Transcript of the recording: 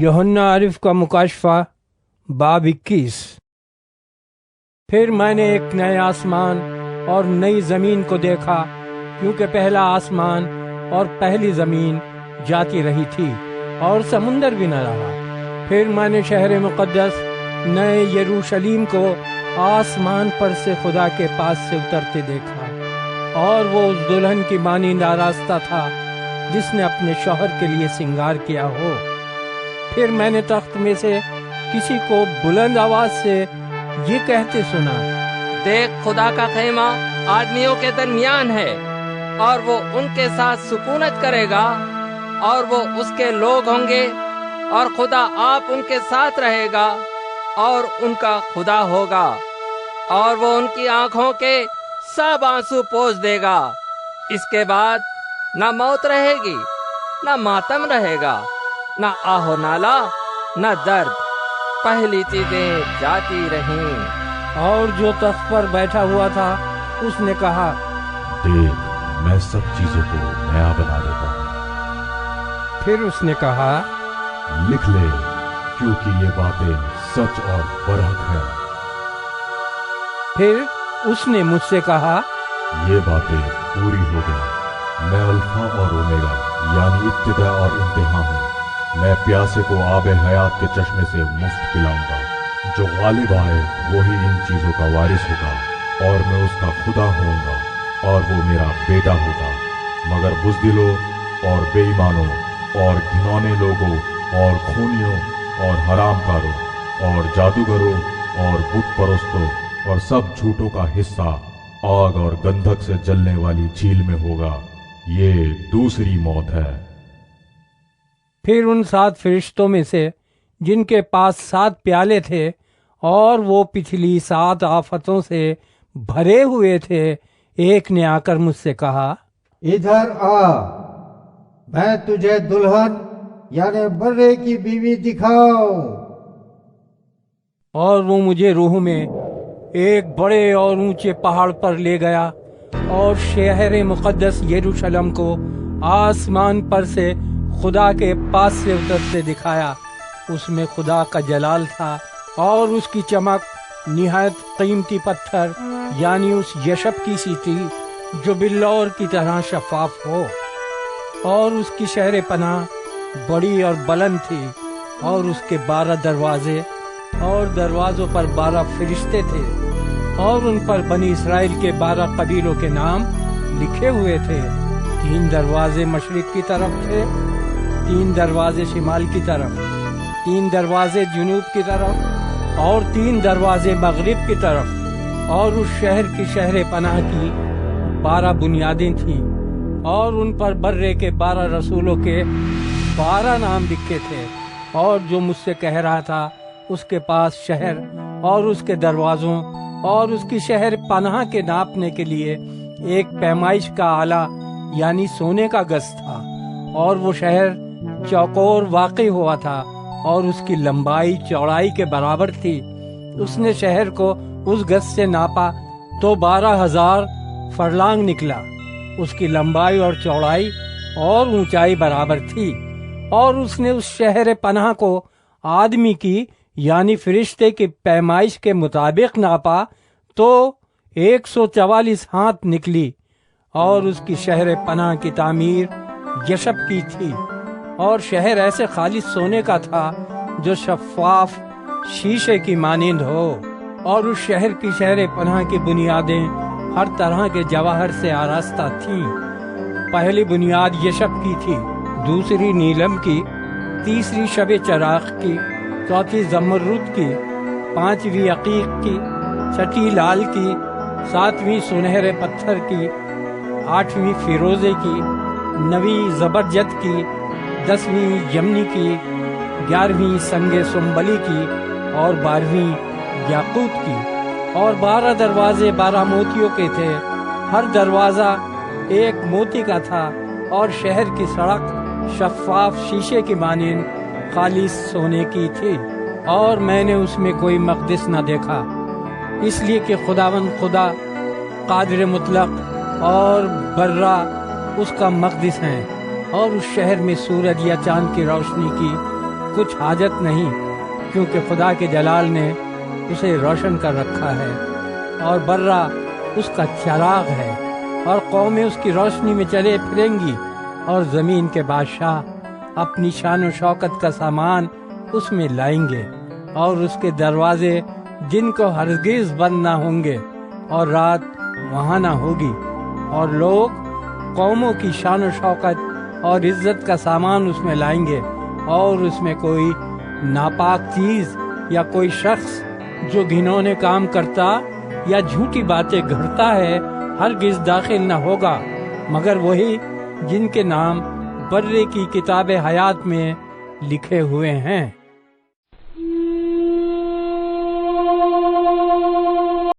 یوحنا عارف کا مکاشفہ باب 21۔ پھر میں نے ایک نئے آسمان اور نئی زمین کو دیکھا، کیونکہ پہلا آسمان اور پہلی زمین جاتی رہی تھی اور سمندر بھی نہ رہا۔ پھر میں نے شہر مقدس نئے یروشلیم کو آسمان پر سے خدا کے پاس سے اترتے دیکھا، اور وہ اس دلہن کی مانند آراستہ تھا جس نے اپنے شوہر کے لیے سنگار کیا ہو۔ پھر میں نے تخت میں سے کسی کو بلند آواز سے یہ کہتے سنا، دیکھ، خدا کا خیمہ آدمیوں کے درمیان ہے، اور وہ ان کے ساتھ سکونت کرے گا، اور وہ اس کے لوگ ہوں گے، اور خدا آپ ان کے ساتھ رہے گا اور ان کا خدا ہوگا، اور وہ ان کی آنکھوں کے سب آنسو پوچھ دے گا۔ اس کے بعد نہ موت رہے گی، نہ ماتم رہے گا، نہ آہ و نالہ، نہ درد، پہلی چیزیں جاتی رہیں۔ اور جو تخت پر بیٹھا ہوا تھا اس نے کہا، دیکھ، میں سب چیزوں کو نیا بنا دیتا ہوں۔ پھر اس نے کہا، لکھ لے، کیونکہ یہ باتیں سچ اور برحق ہیں۔ پھر اس نے مجھ سے کہا، یہ باتیں پوری ہو گئی۔ میں الفا اور اومیگا یعنی ابتدا اور انتہا ہوں۔ میں پیاسے کو آب حیات کے چشمے سے مفت پلاؤں گا۔ جو غالب آئے وہی ان چیزوں کا وارث ہوگا، اور میں اس کا خدا ہوں گا، اور وہ میرا بیٹا ہوگا۔ مگر بزدلوں اور بے ایمانوں اور گھنونے لوگوں اور خونیوں اور حرام کاروں اور جادوگروں اور بت پرستوں اور سب جھوٹوں کا حصہ آگ اور گندھک سے جلنے والی جھیل میں ہوگا۔ یہ دوسری موت ہے۔ پھر ان 7 فرشتوں میں سے جن کے پاس 7 پیالے تھے اور وہ پچھلی 7 آفتوں سے بھرے ہوئے تھے، ایک نے آ کر مجھ سے کہا، ادھر آ، میں تجھے دلہن یعنی برے کی بیوی دکھاؤں۔ اور وہ مجھے روح میں ایک بڑے اور اونچے پہاڑ پر لے گیا، اور شہر مقدس یروشلم کو آسمان پر سے خدا کے پاس سے اترتے دکھایا۔ اس میں خدا کا جلال تھا، اور اس کی چمک نہایت قیمتی پتھر یعنی اس یشب کی سی تھی جو بلور کی طرح شفاف ہو، اور اس کی شہر پناہ بڑی اور بلند تھی، اور اس کے 12 دروازے، اور دروازوں پر 12 فرشتے تھے، اور ان پر بنی اسرائیل کے 12 قبیلوں کے نام لکھے ہوئے تھے۔ 3 دروازے مشرق کی طرف تھے، 3 دروازے شمال کی طرف، 3 دروازے جنوب کی طرف، اور 3 دروازے مغرب کی طرف۔ اور اس شہر کی شہر پناہ کی 12 بنیادیں تھیں، اور ان پر برے کے 12 رسولوں کے 12 نام لکھے تھے۔ اور جو مجھ سے کہہ رہا تھا اس کے پاس شہر اور اس کے دروازوں اور اس کی شہر پناہ کے ناپنے کے لیے ایک پیمائش کا آلہ یعنی سونے کا گز تھا، اور وہ شہر چوکور واقع ہوا تھا، اور اس کی لمبائی چوڑائی کے برابر تھی۔ اس نے شہر کو اس گز سے ناپا تو 12,000 فرلانگ نکلا۔ اس کی لمبائی اور چوڑائی اور اونچائی برابر تھی۔ اور اس نے اس شہر پناہ کو آدمی کی یعنی فرشتے کی پیمائش کے مطابق ناپا تو 144 ہاتھ نکلی۔ اور اس کی شہر پناہ کی تعمیر یشب کی تھی، اور شہر ایسے خالص سونے کا تھا جو شفاف شیشے کی مانند ہو۔ اور اس شہر کی شہر پناہ کی بنیادیں ہر طرح کے جواہر سے آراستہ تھیں۔ پہلی بنیاد یشب کی تھی، دوسری نیلم کی، تیسری شب چراغ کی، چوتھی زمرد کی، 5ویں عقیق کی، 6ٹھی لال کی، 7ویں سنہرے پتھر کی، 8ویں فیروزے کی، 9ویں زبرجد کی، 10ویں یمنی کی، 11ویں سنگ سنبلی کی، اور 12ویں یاقوت کی۔ اور 12 دروازے 12 موتیوں کے تھے، ہر دروازہ ایک موتی کا تھا، اور شہر کی سڑک شفاف شیشے کی مانند خالص سونے کی تھی۔ اور میں نے اس میں کوئی مقدس نہ دیکھا، اس لیے کہ خداوند خدا قادر مطلق اور برا اس کا مقدس ہیں، اور اس شہر میں سورج یا چاند کی روشنی کی کچھ حاجت نہیں، کیونکہ خدا کے جلال نے اسے روشن کر رکھا ہے، اور برہ اس کا چراغ ہے، اور قومیں اس کی روشنی میں چلے پھریں گی، اور زمین کے بادشاہ اپنی شان و شوکت کا سامان اس میں لائیں گے، اور اس کے دروازے جن کو ہرگز بند نہ ہوں گے، اور رات وہاں نہ ہوگی، اور لوگ قوموں کی شان و شوکت اور عزت کا سامان اس میں لائیں گے، اور اس میں کوئی ناپاک چیز یا کوئی شخص جو گھنونے کام کرتا یا جھوٹی باتیں گھڑتا ہے ہرگز داخل نہ ہوگا، مگر وہی جن کے نام برے کی کتاب حیات میں لکھے ہوئے ہیں۔